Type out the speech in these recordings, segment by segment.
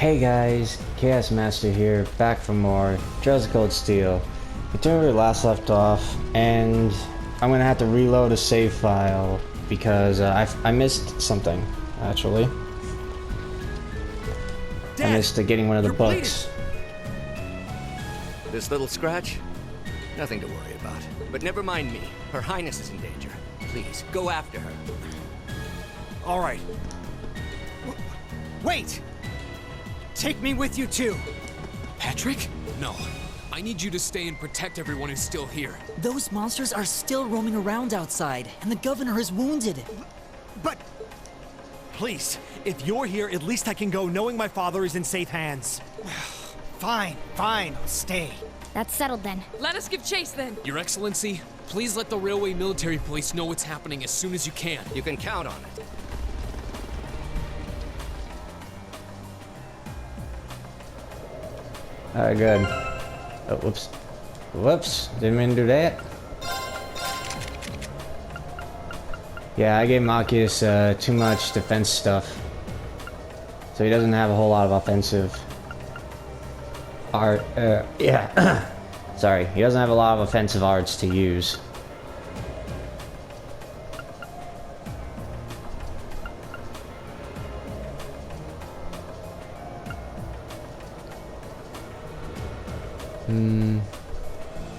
Hey guys, Chaos Master here, back for more Trails of Cold Steel. Continuing where we last left off, and I'm gonna have to reload a save file because I missed something, actually. Dad, I missed getting one of the books. This little scratch? Nothing to worry about. But never mind me. Her Highness is in danger. Please, go after her. All right. Wait! Take me with you too! Patrick? No. I need you to stay and protect everyone who's still here. Those monsters are still roaming around outside, and the governor is wounded. But... Please, if you're here, at least I can go knowing my father is in safe hands. Fine, I'll stay. That's settled then. Let us give chase then. Your Excellency, please let the Railway Military Police know what's happening as soon as you can. You can count on it. Alright, good. Oh, whoops. Whoops, didn't mean to do that. Yeah, I gave Machias too much defense stuff. So he doesn't have a whole lot of offensive art. Yeah. Sorry, he doesn't have a lot of offensive arts to use.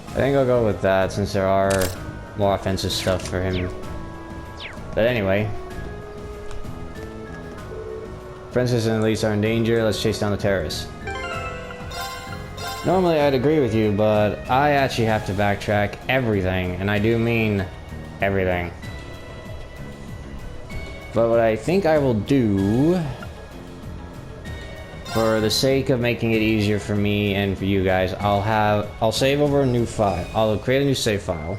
I think I'll go with that since there are more offensive stuff for him. But anyway. Princess and Elise are in danger. Let's chase down the terrorists. Normally I'd agree with you, but I actually have to backtrack everything, and I do mean everything. But what I think I will do, for the sake of making it easier for me and for you guys, I'll save over a new file. I'll create a new save file.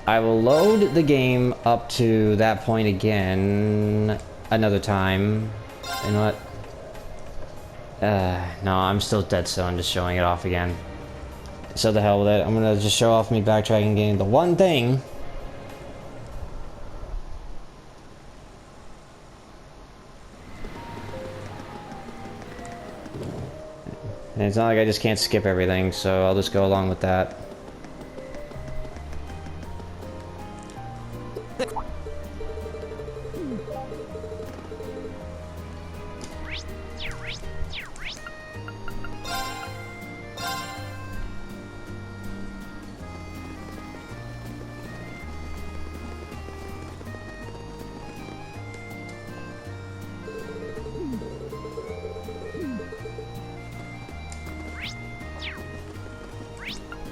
I will load the game up to that point again another time. You know what? No, I'm still dead, so I'm just showing it off again. So the hell with it. I'm gonna just show off me backtracking, getting the one thing. And it's not like I just can't skip everything, so I'll just go along with that.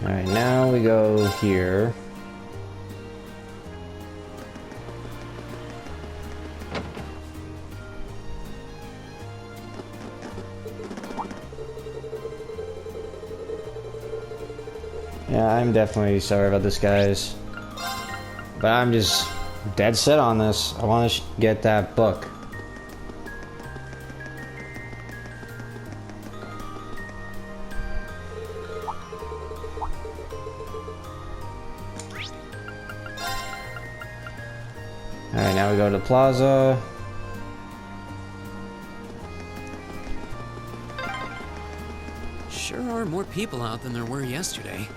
Alright, now we go here. Yeah, I'm definitely sorry about this, guys. But I'm just dead set on this. I want to get that book. Alright, now we go to the plaza. Sure are more people out than there were yesterday.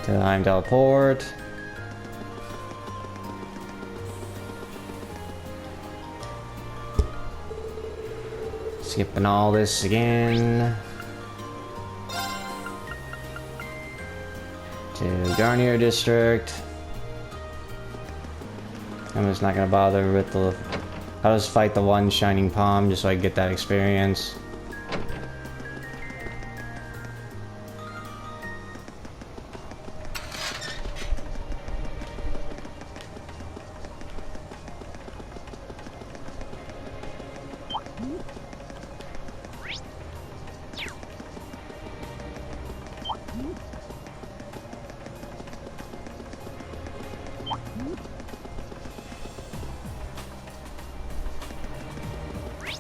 Time teleport. Skipping all this again. To Garnier District. I'm just not gonna bother with the... I'll just fight the one Shining Palm just so I can get that experience.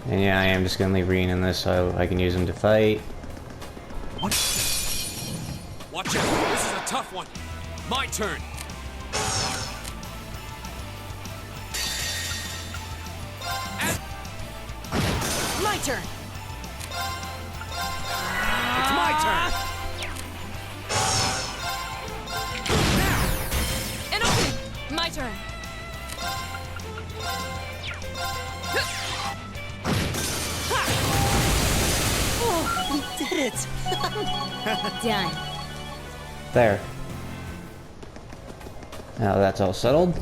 And yeah, I am just gonna leave Rean in this so I can use him to fight. Watch out! This is a tough one! My turn! turn. It's my turn. An opening! My turn. Oh, we did it. Done. There. Now that's all settled.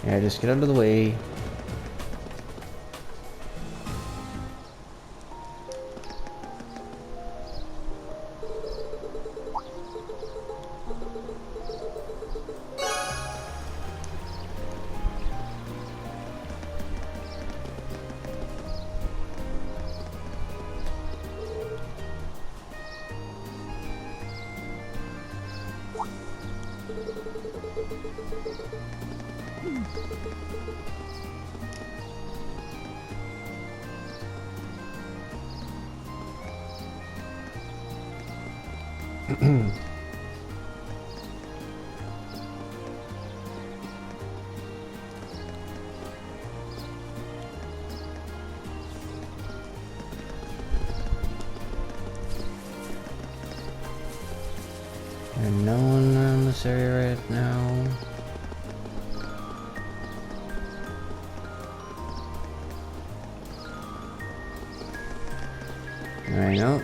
Yeah, just get out of the way. And no one in this area right now. Alright, no.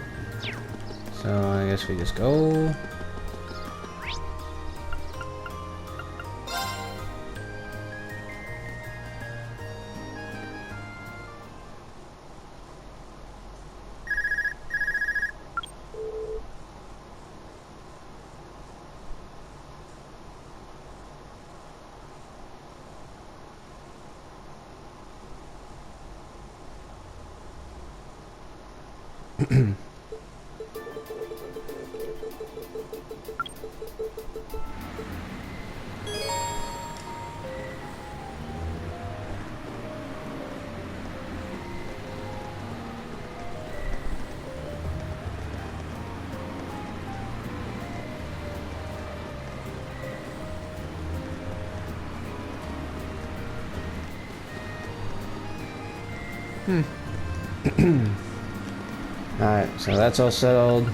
So I guess we just go. Alright, so that's all settled.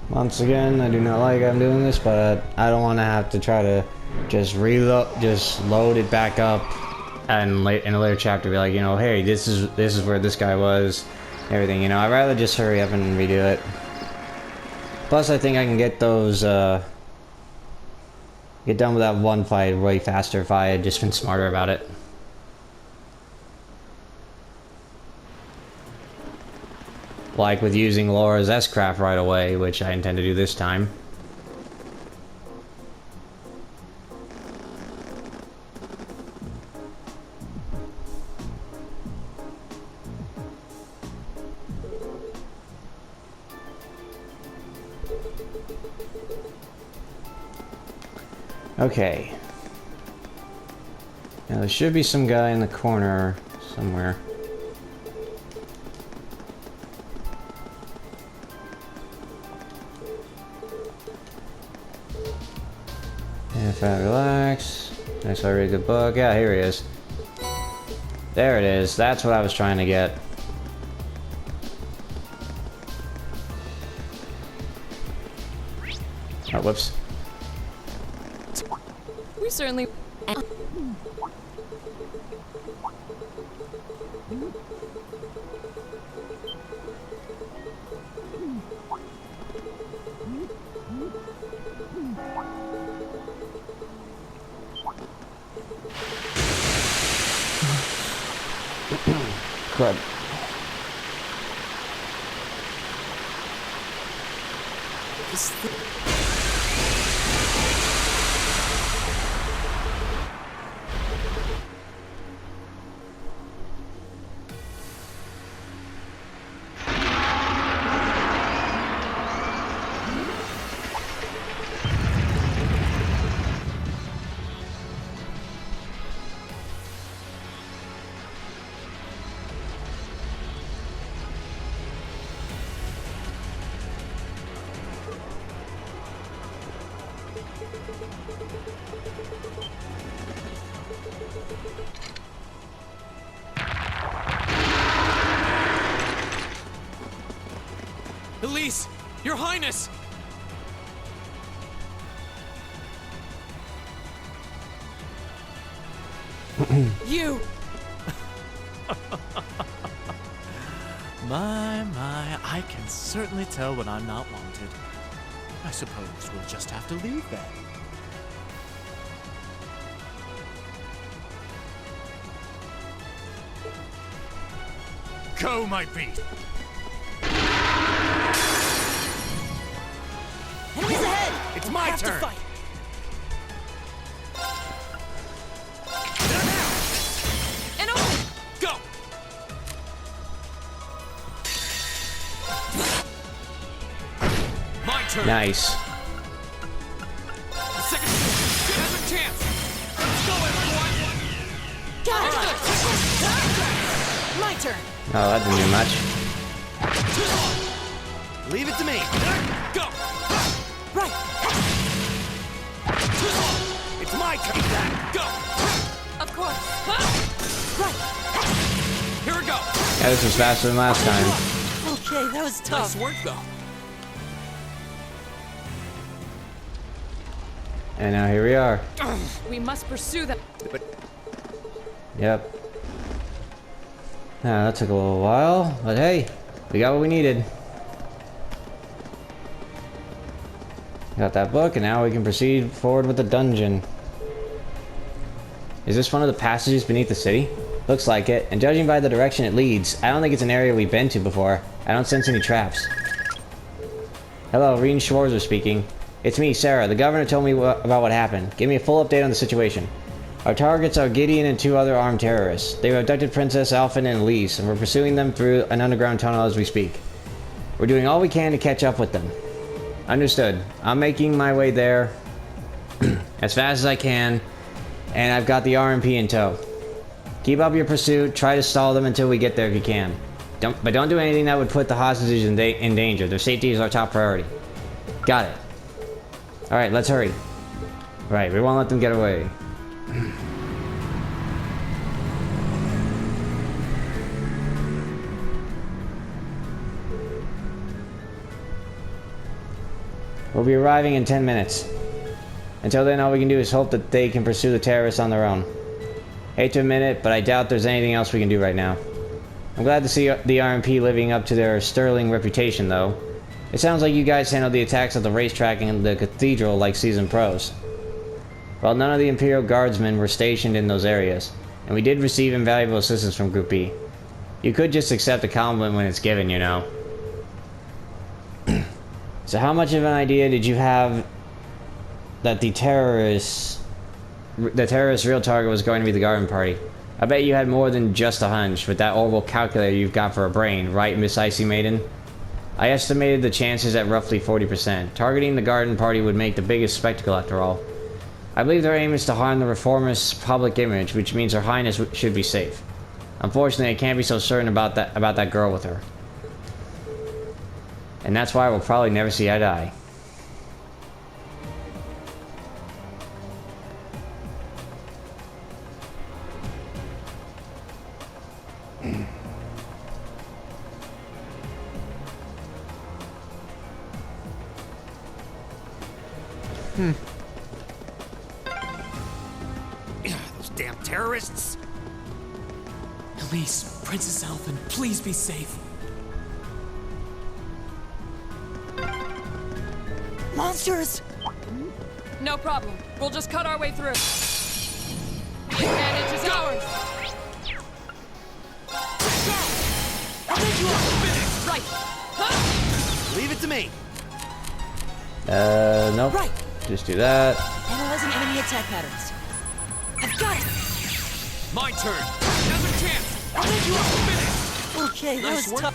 Once again, I do not like I'm doing this, but I don't want to have to try to just load it back up, and in a later chapter be like, you know, hey, this is where this guy was, everything. You know, I'd rather just hurry up and redo it. Plus, I think I can get those get done with that one fight way faster if I had just been smarter about it. Like with using Laura's S-Craft right away, which I intend to do this time. Okay. Now there should be some guy in the corner somewhere. If I relax, nice, I read the book. Yeah, here he is. There it is. That's what I was trying to get. Oh, whoops. We certainly... Crud. Elise! Your Highness! You! My, I can certainly tell when I'm not wanted. I suppose we'll just have to leave then. Go, my beast! Enemies ahead! It's We my have turn. to fight. An opening! Go! My turn! Nice. The second has a chance! Let's go, everyone! Got it! My turn! Oh, that didn't do much. Leave it to me. Go! Right! It's my turn. Go! Of course. Right! Here we go! Yeah, this was faster than last time. Okay, that was tough. Nice work, though. And now here we are. We must pursue them. But Yep. That took a little while, but hey, we got what we needed. Got that book, and now we can proceed forward with the dungeon. Is this one of the passages beneath the city? Looks like it, and judging by the direction it leads, I don't think it's an area we've been to before. I don't sense any traps. Hello, Rean Schwarzer speaking. It's me, Sarah. The governor told me about what happened. Give me a full update on the situation. Our targets are Gideon and 2 other armed terrorists. They've abducted Princess Alphen and Elise, and we're pursuing them through an underground tunnel as we speak. We're doing all we can to catch up with them. Understood. I'm making my way there as fast as I can, and I've got the RMP in tow. Keep up your pursuit. Try to stall them until we get there if you can. But don't do anything that would put the hostages in danger. Their safety is our top priority. Got it. Alright, let's hurry. Right, we won't let them get away. We'll be arriving in 10 minutes. Until then, all we can do is hope that they can pursue the terrorists on their own. Hate to admit it, but I doubt there's anything else we can do right now. I'm glad to see the RMP living up to their sterling reputation, though. It sounds like you guys handled the attacks at the racetrack and the cathedral like seasoned pros. Well, none of the Imperial guardsmen were stationed in those areas, and we did receive invaluable assistance from Group E. You could just accept a compliment when it's given, you know. So how much of an idea did you have that the terrorist's real target was going to be the garden party? I bet you had more than just a hunch with that oval calculator you've got for a brain, right, Miss Icy Maiden? I estimated the chances at roughly 40%. Targeting the garden party would make the biggest spectacle after all. I believe their aim is to harm the Reformist public image, which means Her Highness should be safe. Unfortunately, I can't be so certain about that girl with her. And that's why we'll probably never see eye to eye. terrorists? Elise, Princess Alphen, please be safe. Monsters! No problem. We'll just cut our way through. The advantage is ours. I'll take you off! Right. Huh? Leave it to me. Nope. Right! Just do that. Analyzing enemy attack patterns. I've got it! My turn. Another chance. I'll take you off! Okay, that Nice was work. tough.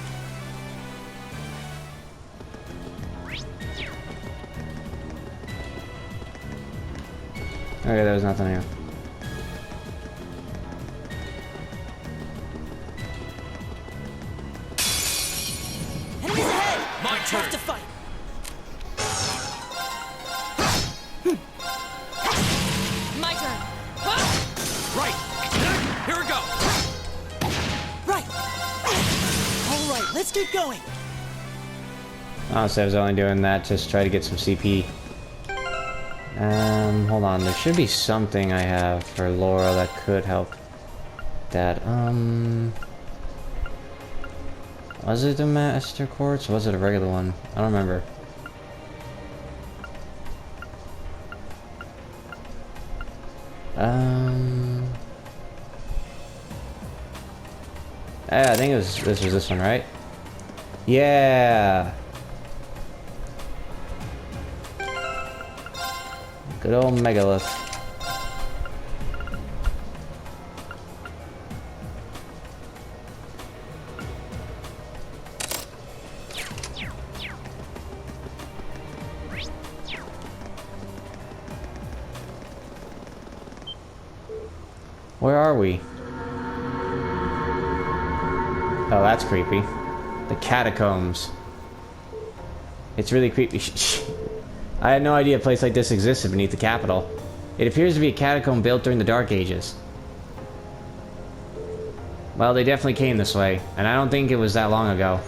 Okay, there was nothing here. Enemies ahead! My turn. Tough to fight! My turn. Huh? Right. Here we go. Right! Alright, let's keep going! Honestly, I was only doing that just to try to get some CP. Hold on. There should be something I have for Laura that could help that. Was it the Master Quartz? Or was it a regular one? I don't remember. Yeah, I think this was this one, right? Yeah. Good old megalith. Where are we? Oh, that's creepy. The catacombs. It's really creepy. I had no idea a place like this existed beneath the capital. It appears to be a catacomb built during the Dark Ages. Well, they definitely came this way, and I don't think it was that long ago.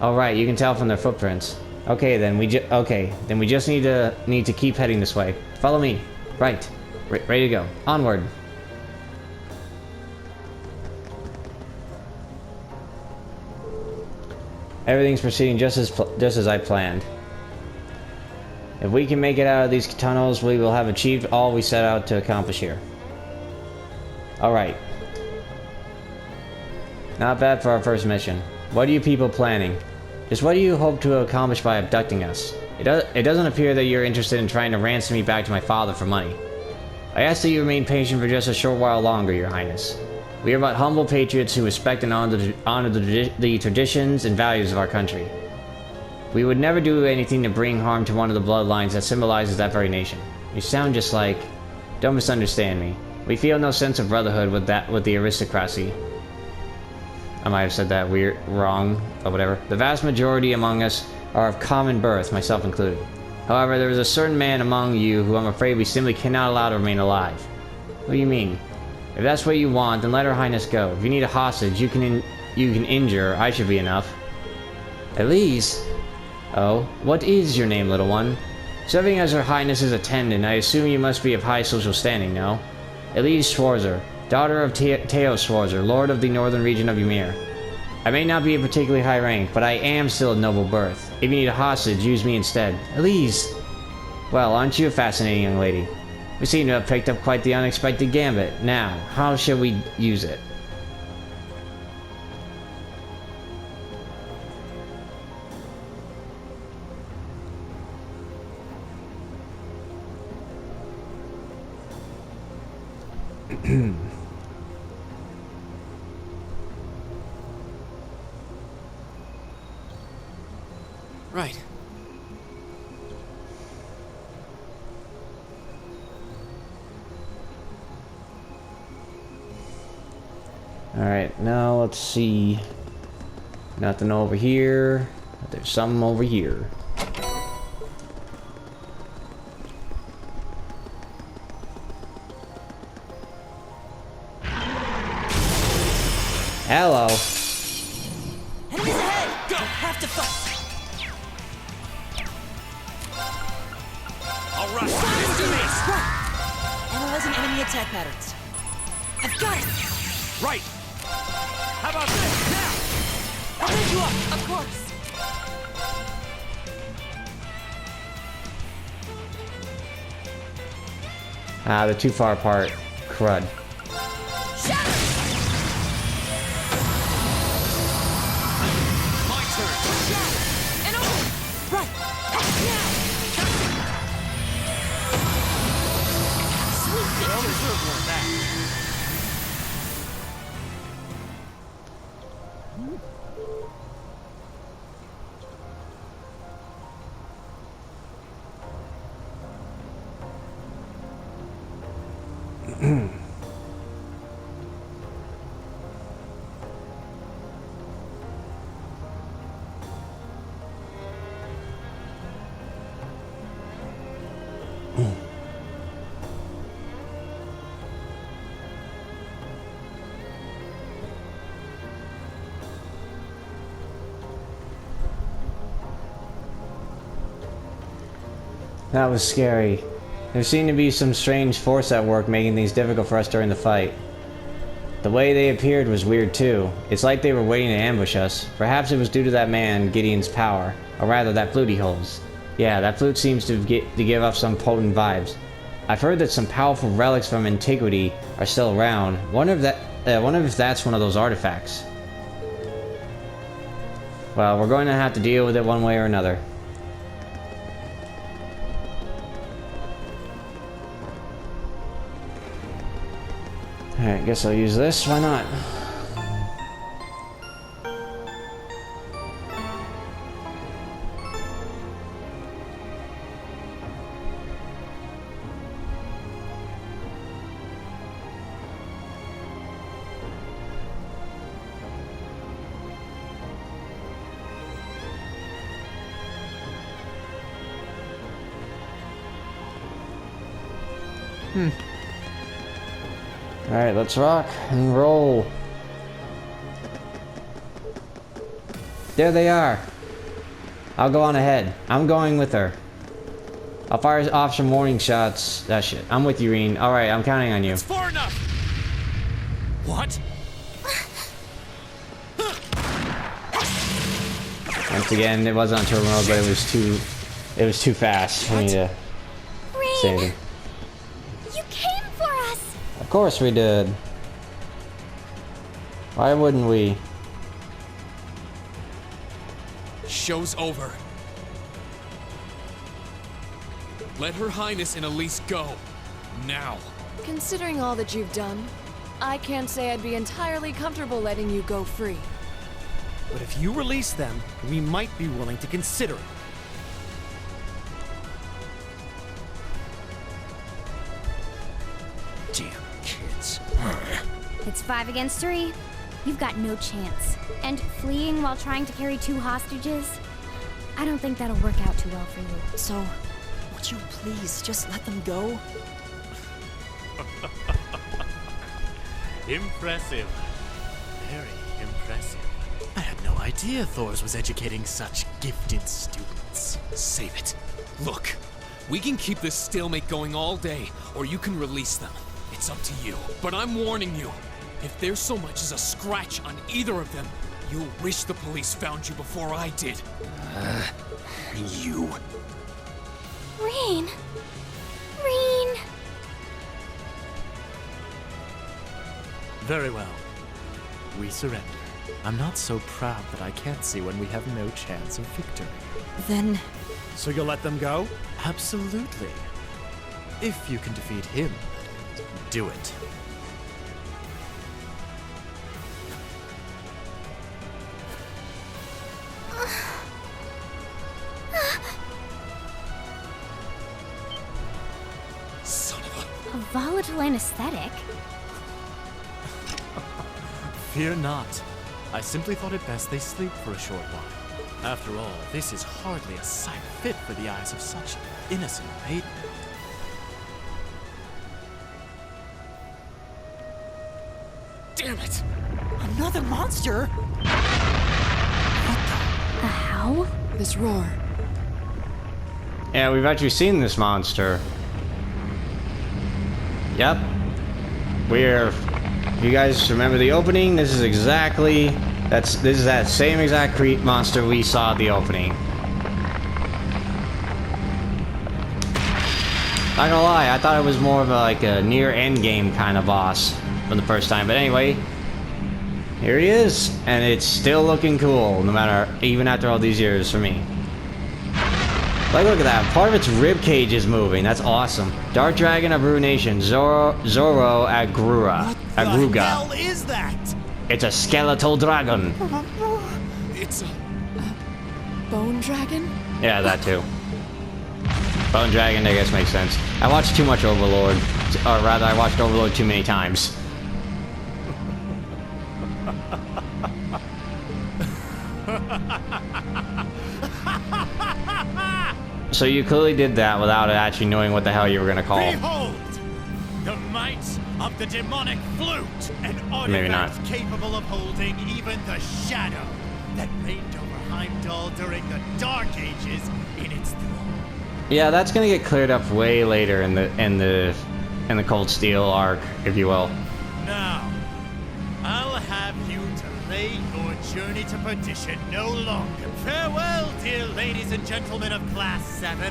Oh right, you can tell from their footprints. Okay, then we just need to keep heading this way. Follow me. Right. Ready to go. Onward. Everything's proceeding just as I planned. If we can make it out of these tunnels, we will have achieved all we set out to accomplish here. Alright. Not bad for our first mission. What are you people planning? Just what do you hope to accomplish by abducting us? It doesn't appear that you're interested in trying to ransom me back to my father for money. I ask that you remain patient for just a short while longer, Your Highness. We are but humble patriots who respect and honor the traditions and values of our country. We would never do anything to bring harm to one of the bloodlines that symbolizes that very nation. You sound just like... Don't misunderstand me. We feel no sense of brotherhood with the aristocracy. I might have said that wrong, but whatever. The vast majority among us are of common birth, myself included. However, there is a certain man among you who I'm afraid we simply cannot allow to remain alive. What do you mean? If that's what you want, then let Her Highness go. If you need a hostage, you can injure. I should be enough. Elise? Oh, what is your name, little one? Serving as Her Highness's attendant, I assume you must be of high social standing, no? Elise Schwarzer, daughter of Thors Schwarzer, lord of the northern region of Ymir. I may not be a particularly high rank, but I am still of noble birth. If you need a hostage, use me instead. Elise! Well, aren't you a fascinating young lady? We seem to have picked up quite the unexpected gambit. Now, how shall we use it? Right. Alright, now let's see. Nothing over here. But there's something over here. Hello. Enemies ahead! Go! Have to fight! All right. Right! causing enemy attack patterns. I've got it! Right! How about this? Now! I'll bring you up! Of course. Ah, they're too far apart. Crud. My turn. And over. Right! Now! Sweet Well victory! deserved one, that. That was scary. There seemed to be some strange force at work making things difficult for us during the fight. The way they appeared was weird too. It's like they were waiting to ambush us. Perhaps it was due to that man, Gideon's power. Or rather, that flute he holds. Yeah, that flute seems to give off some potent vibes. I've heard that some powerful relics from antiquity are still around. Wonder if that's one of those artifacts. Well, we're going to have to deal with it one way or another. Alright, guess I'll use this. Why not? Alright, let's rock and roll. There they are. I'll go on ahead. I'm going with her. I'll fire off some warning shots. That shit. I'm with you, Rean. Alright, I'm counting on you. It's far enough! What? Once again, it wasn't on turbo mode, but it was too fast for me to save Rean, it. you came for us. Of course we did. Why wouldn't we? Show's over. Let Her Highness and Elise go. Now. Considering all that you've done, I can't say I'd be entirely comfortable letting you go free. But if you release them, we might be willing to consider it. Damn kids. It's 5 against 3. You've got no chance. And fleeing while trying to carry 2 hostages? I don't think that'll work out too well for you. So, would you please just let them go? Impressive. Very impressive. I had no idea Thors was educating such gifted students. Save it. Look, we can keep this stalemate going all day, or you can release them. It's up to you. But I'm warning you, if there's so much as a scratch on either of them, you'll wish the police found you before I did. You. Rean! Rean! Very well. We surrender. I'm not so proud that I can't see when we have no chance of victory. Then, So you'll let them go? Absolutely. If you can defeat him, do it. Son of A volatile anesthetic? Fear not. I simply thought it best they sleep for a short while. After all, this is hardly a sight fit for the eyes of such innocent maiden. Damn it! another monster? A howl? This roar. Yeah, we've actually seen this monster. Yep. You guys remember the opening? This is exactly... This is that same exact monster we saw at the opening. Not gonna lie, I thought it was more of a near end game kind of boss from the first time. But anyway, here he is, and it's still looking cool, no matter, even after all these years for me. Like, look at that. Part of its rib cage is moving. That's awesome. Dark Dragon of Ruination, Zoro Agruga. What the hell is that? It's a skeletal dragon. It's a... Bone dragon? Yeah, that too. Bone Dragon, I guess, makes sense. I watched too much Overlord. Or rather, I watched Overlord too many times. So you clearly did that without actually knowing what the hell you were going to call. Behold! The might of the demonic flute! An artifact capable of holding even the shadow that reigned over Heimdall during the Dark Ages in its throne. Yeah, that's gonna get cleared up way later in the Cold Steel arc, if you will. Now, I'll have you delay your journey to perdition no longer. Farewell, dear ladies and gentlemen of Class VII.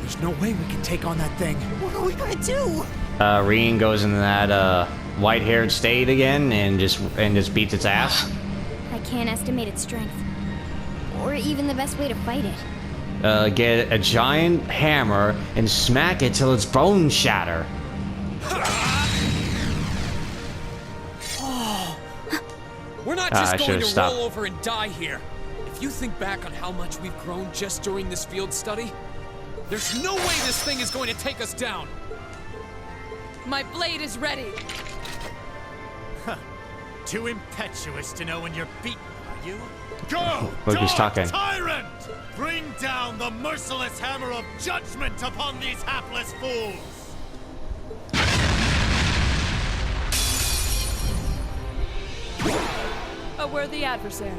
There's no way we can take on that thing. What are we gonna do? Rean goes into that white-haired state again and just beats its ass. I can't estimate its strength. Or even the best way to fight it. Get a giant hammer and smack it till its bones shatter. We're not just going to stopped. roll over and die here. If you think back on how much we've grown just during this field study, there's no way this thing is going to take us down. My blade is ready. Too impetuous to know when you're beaten, are you? Go, Look who's dark talking. tyrant! Bring down the merciless hammer of judgment upon these hapless fools! A worthy adversary.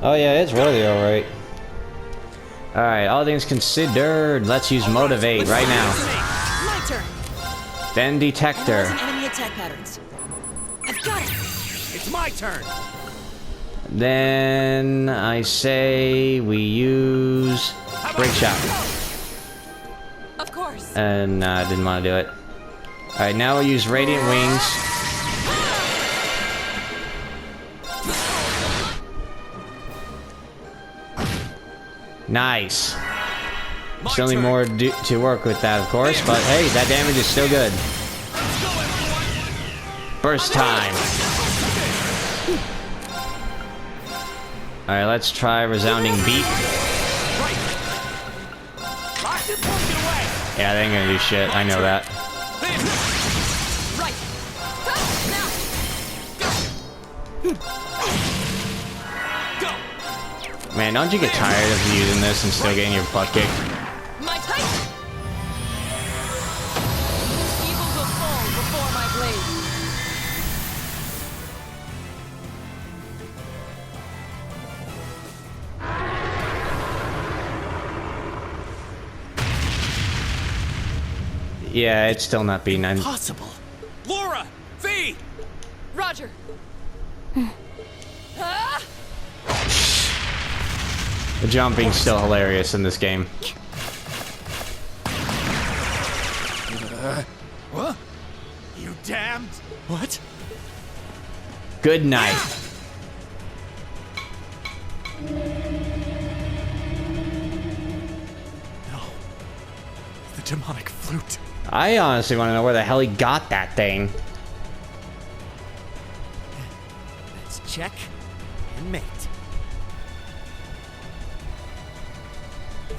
Oh yeah, it's worthy, alright. Alright, all things considered, let's use Motivate right now. My turn. Then Detector. Analyzing enemy attack patterns. I've got it. It's my turn! Then I say we use Break Shot. Of course. And I didn't want to do it. Alright, now we'll use Radiant Wings. Nice. Still need more to work with that, of course, but hey, that damage is still good. Burst time. Alright, let's try Resounding Beat. Yeah, they ain't gonna do shit, I know that. Right. Now. Man, don't you get tired of using this and still getting your butt kicked? My type. Evil will fall before my blade. Yeah, it's still not beating. Possible. Laura! V! Roger. The jumping's still hilarious in this game. What? You damned? What? Good night. No. The demonic flute. I honestly want to know where the hell he got that thing. Let's check and mate.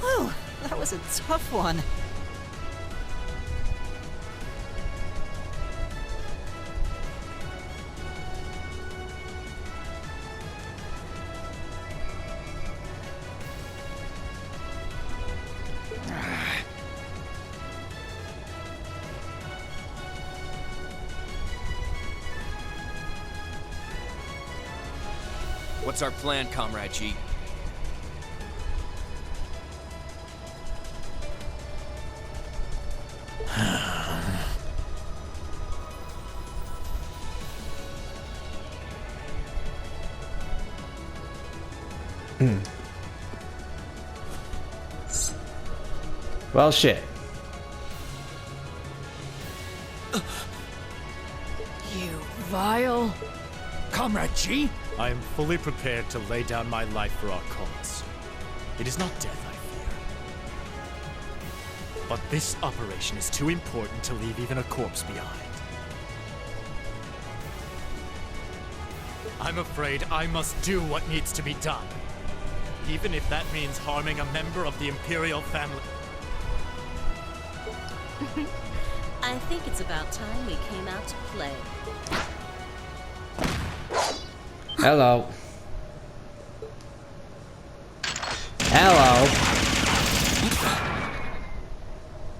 Whew, that was a tough one. What's our plan, Comrade G? Well, shit. You vile. Comrade G? I am fully prepared to lay down my life for our cause. It is not death I fear. But this operation is too important to leave even a corpse behind. I'm afraid I must do what needs to be done. Even if that means harming a member of the Imperial family. I think it's about time we came out to play. Hello. Hello.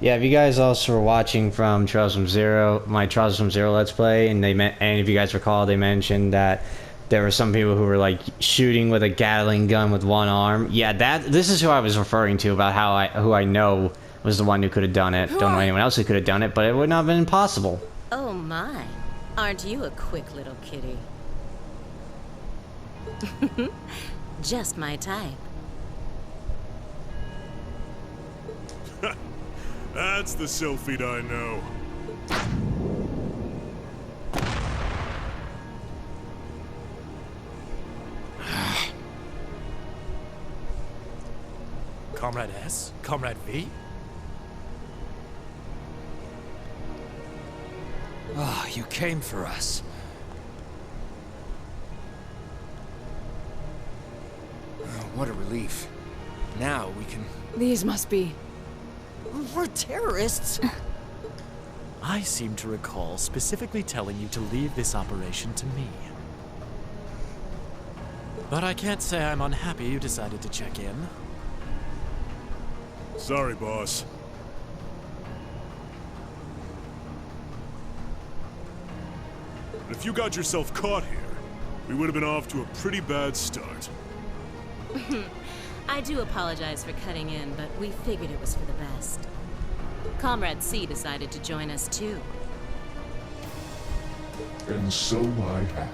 Yeah, if you guys also were watching from Trials from Zero, my Trials from Zero Let's Play, and if you guys recall, they mentioned that there were some people who were like shooting with a Gatling gun with one arm. Yeah, this is who I was referring to about who I know was the one who could have done it. Don't know anyone else who could have done it, but it would not have been impossible. Oh my, aren't you a quick little kitty? Just my type. That's the Sylphid I know. Comrade S? Comrade V? Ah, you came for us. Oh, what a relief. Now we can... These must be. We're terrorists. I seem to recall specifically telling you to leave this operation to me. But I can't say I'm unhappy you decided to check in. Sorry, boss. But if you got yourself caught here, we would have been off to a pretty bad start. I do apologize for cutting in, but we figured it was for the best. Comrade C decided to join us too. And so I have.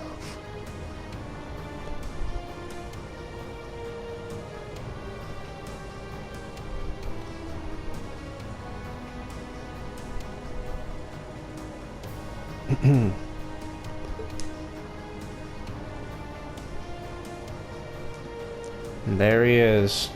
There he is.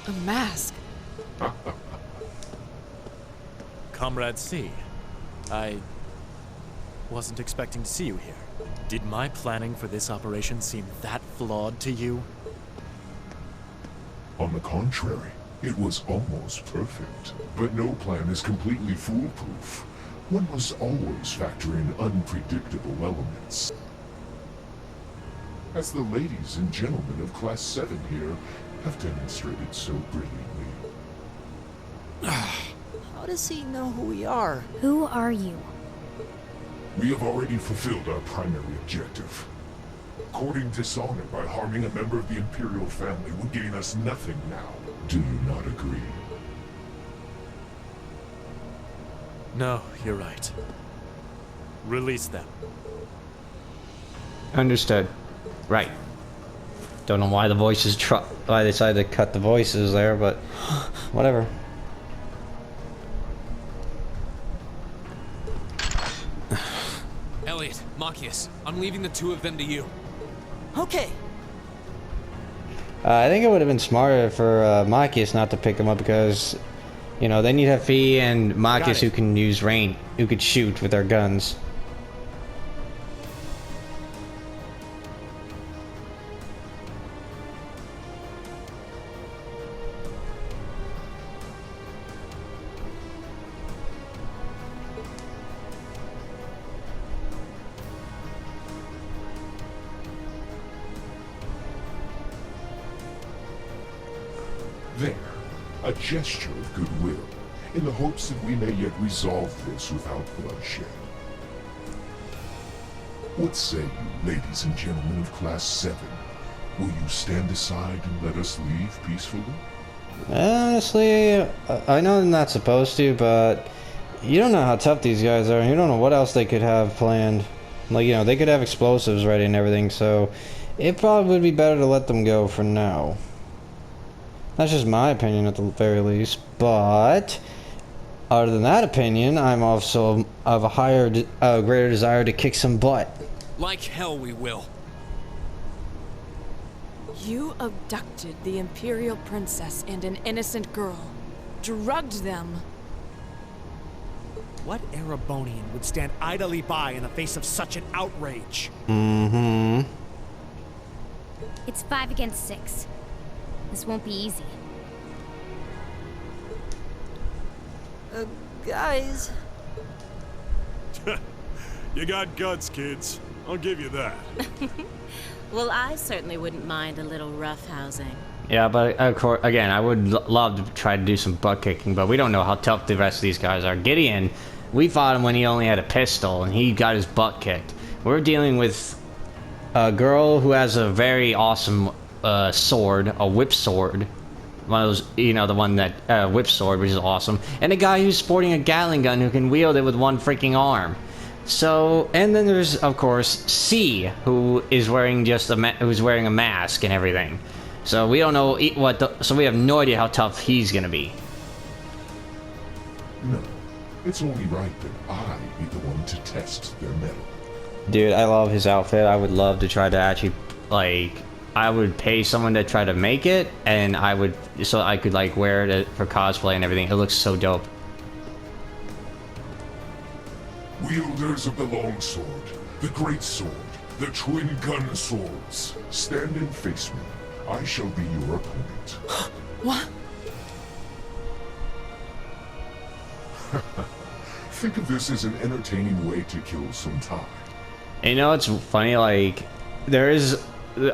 A mask. Comrade C, I wasn't expecting to see you here. Did my planning for this operation seem that flawed to you? On the contrary, it was almost perfect. But no plan is completely foolproof. One must always factor in unpredictable elements. As the ladies and gentlemen of Class VII here have demonstrated so brilliantly. How does he know who we are? Who are you? We have already fulfilled our primary objective. Courting dishonor by harming a member of the Imperial family will gain us nothing now. Do you not agree? No, you're right. Release them. Understood. Right. Don't know why the voices why they decided to cut the voices there, but whatever. Elliot, Machias, I'm leaving the two of them to you. Okay. I think it would have been smarter for Machias not to pick them up because, you know, they need a Fee and Machias who can use rain, who could shoot with their guns. There, a gesture of goodwill, in the hopes that we may yet resolve this without bloodshed. What say you, ladies and gentlemen of Class VII? Will you stand aside and let us leave peacefully? Honestly, I know I'm not supposed to, but you don't know how tough these guys are. You don't know what else they could have planned. Like, you know, they could have explosives ready and everything, so it probably would be better to let them go for now. That's just my opinion at the very least, but other than that opinion, I'm also of a greater desire to kick some butt. Like hell we will. You abducted the Imperial princess and an innocent girl. Drugged them. What Erebonian would stand idly by in the face of such an outrage? Mm-hmm. It's 5 against 6. This won't be easy. Guys. You got guts, kids. I'll give you that. Well, I certainly wouldn't mind a little roughhousing. Yeah, but of course, again, I would love to try to do some butt kicking, but we don't know how tough the rest of these guys are. Gideon, we fought him when he only had a pistol, and he got his butt kicked. We're dealing with a girl who has a very awesome sword, a whip sword. One of those, you know, the one that whip sword, which is awesome. And a guy who's sporting a Gatling gun who can wield it with one freaking arm. So, and then there's, of course, C, who is wearing just who's wearing a mask and everything. So we don't know so we have no idea how tough he's gonna be. No, it's only right that I be the one to test their mettle. Dude, I love his outfit. I would love to try to actually, like, I would pay someone to try to make it, and so I could, like, wear it for cosplay and everything. It looks so dope. Wielders of the longsword, the great sword, the twin gun swords, stand and face me. I shall be your opponent. What? Think of this as an entertaining way to kill some time. And you know, it's funny, like,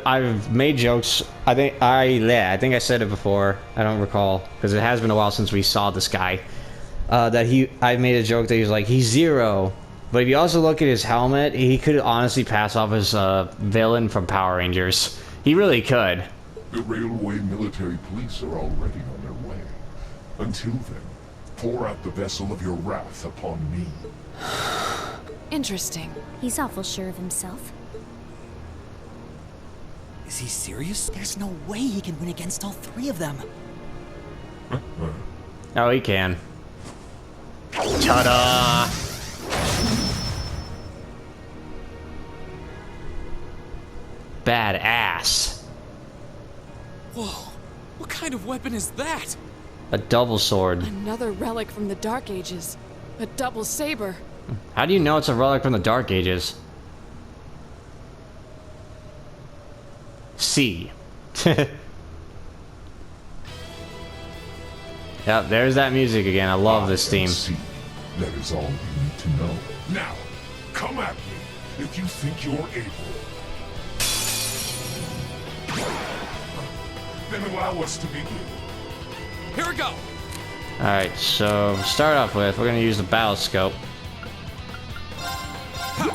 I've made jokes, I think I said it before, I don't recall, because it has been a while since we saw this guy, I made a joke that he was like, he's Zero, but if you also look at his helmet, he could honestly pass off as a villain from Power Rangers. He really could. The railway military police are already on their way. Until then, pour out the vessel of your wrath upon me. Interesting. He's awful sure of himself. Is he serious? There's no way he can win against all 3 of them. Oh, he can. Ta-da! Badass. Whoa, what kind of weapon is that? A double sword. Another relic from the Dark Ages. A double saber. How do you know it's a relic from the Dark Ages? C. Yep, there's that music again. I love this theme. C. That is all you need to know. Now, come at me if you think you're able. Then allow us to begin. Here we go. Alright, so to start off with, we're gonna use the battle scope. I'll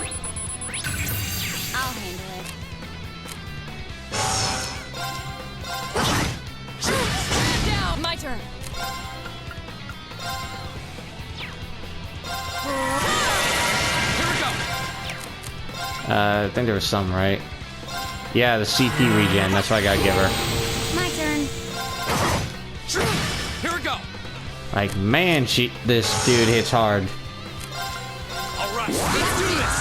handle it. Stand down! My turn. Here we go. I think there was some, right? Yeah, the CP regen, that's what I gotta give her. My turn. Here we go. Like, man, this dude hits hard. All right, let's do this.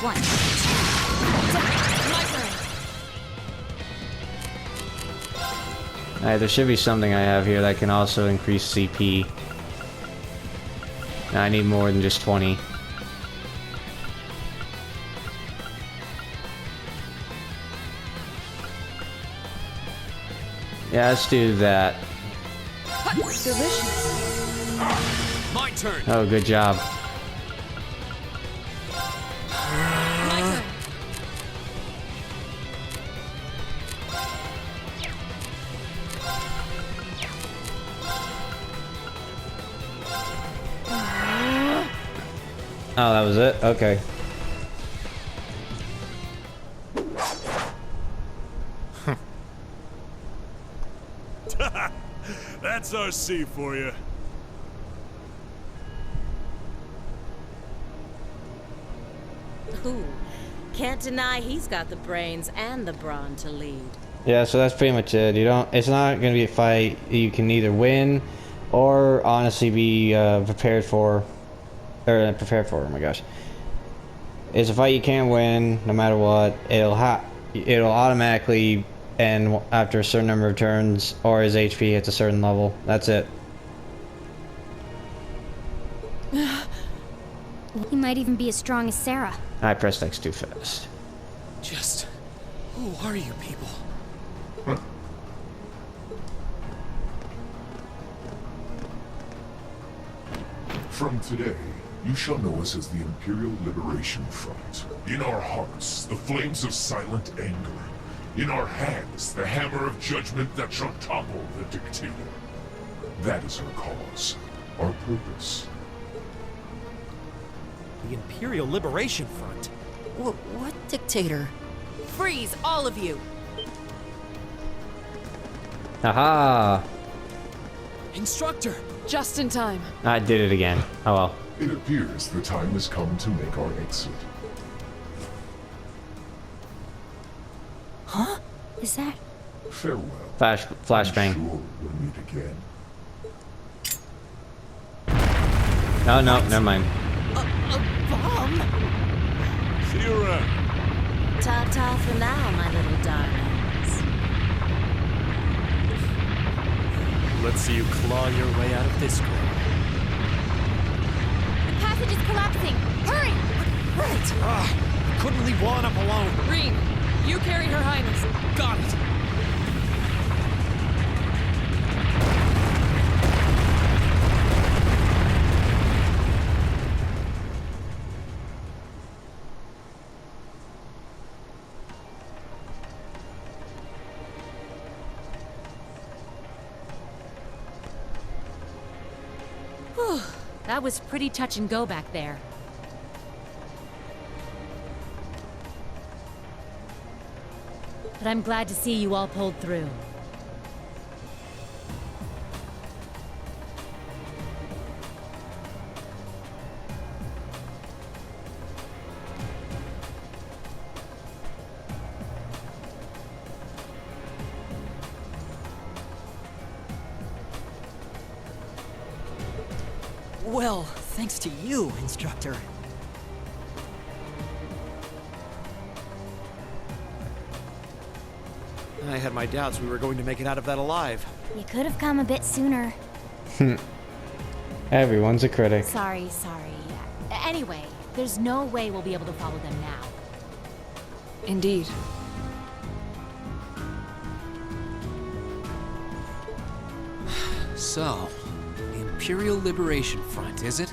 One. My turn. Alright, there should be something I have here that can also increase CP. I need more than just 20. Yeah, let's do that. Delicious. My turn. Oh, good job. My turn. Oh, that was it? Okay. That's our C for you. Ooh, can't deny he's got the brains and the brawn to lead. Yeah, so that's pretty much it. It's not gonna be a fight you can either win or honestly be prepared for. Oh my gosh. It's a fight you can't win no matter what. It'll automatically end after a certain number of turns, or his HP hits a certain level. That's it. He might even be as strong as Sarah. I pressed X too fast. Just... who are you people? From today, you shall know us as the Imperial Liberation Front. In our hearts, the flames of silent anger. In our hands, the hammer of judgment that shall topple the dictator. That is our cause, our purpose. The Imperial Liberation Front? What dictator? Freeze, all of you! Aha! Instructor! Just in time. I did it again. Oh well. It appears the time has come to make our exit. Huh? Is that... Farewell. Flashbang. I'm sure we'll meet again. Oh no, never mind. A bomb? See you around. Ta-ta for now, my little darlings. Let's see you claw your way out of this girl. The passage is collapsing! Hurry! Right! Couldn't leave Juan up alone. Rean, you carry Her Highness. Got it! That was pretty touch and go back there. But I'm glad to see you all pulled through. Well, thanks to you, Instructor. I had my doubts we were going to make it out of that alive. You could have come a bit sooner. Everyone's a critic. Sorry. Anyway, there's no way we'll be able to follow them now. Indeed. So, the Imperial Liberation Front, is it?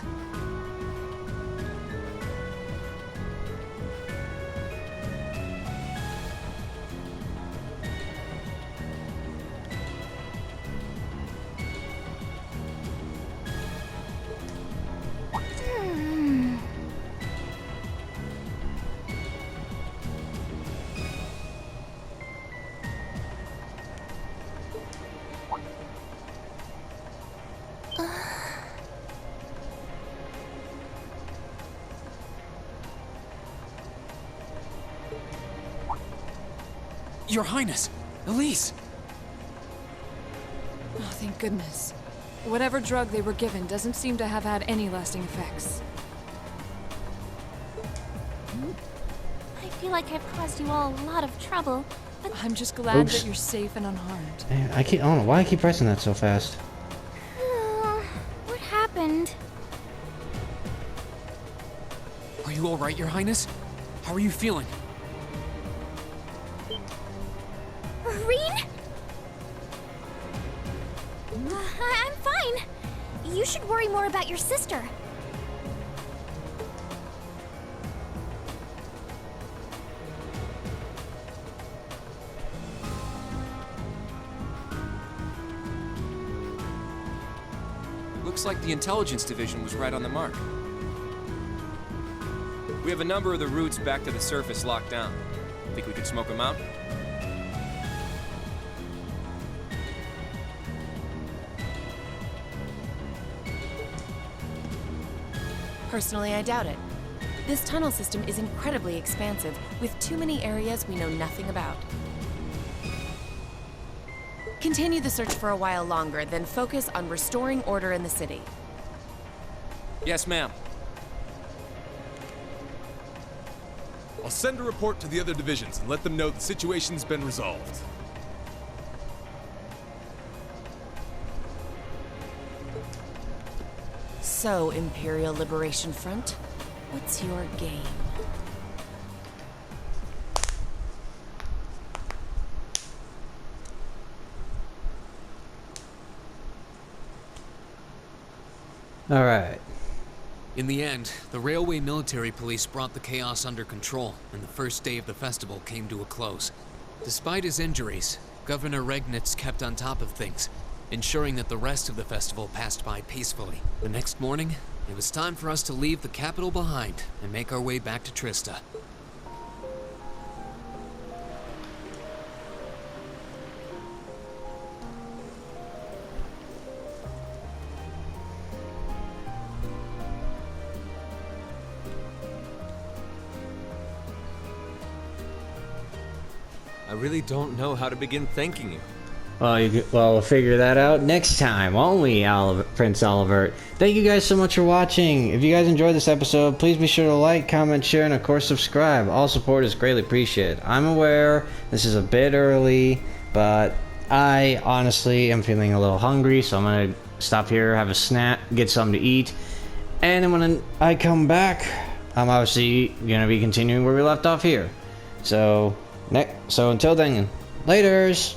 Your Highness! Elise! Oh, thank goodness. Whatever drug they were given doesn't seem to have had any lasting effects. I feel like I've caused you all a lot of trouble, but... I'm just glad that you're safe and unharmed. Man, I don't know why I keep pressing that so fast. What happened? Are you alright, Your Highness? How are you feeling? Rean? I'm fine. You should worry more about your sister. Looks like the intelligence division was right on the mark. We have a number of the routes back to the surface locked down. Think we could smoke them out? Personally, I doubt it. This tunnel system is incredibly expansive, with too many areas we know nothing about. Continue the search for a while longer, then focus on restoring order in the city. Yes, ma'am. I'll send a report to the other divisions and let them know the situation's been resolved. So, Imperial Liberation Front, what's your game? All right. In the end, the railway military police brought the chaos under control, and the first day of the festival came to a close. Despite his injuries, Governor Regnitz kept on top of things, ensuring that the rest of the festival passed by peacefully. The next morning, it was time for us to leave the capital behind and make our way back to Trista. I really don't know how to begin thanking you. Well, we'll figure that out next time, won't we, Prince Olivert? Thank you guys so much for watching. If you guys enjoyed this episode, please be sure to like, comment, share, and of course subscribe. All support is greatly appreciated. I'm aware this is a bit early, but I honestly am feeling a little hungry, so I'm going to stop here, have a snack, get something to eat, and then when I come back, I'm obviously going to be continuing where we left off here. So until then, laters!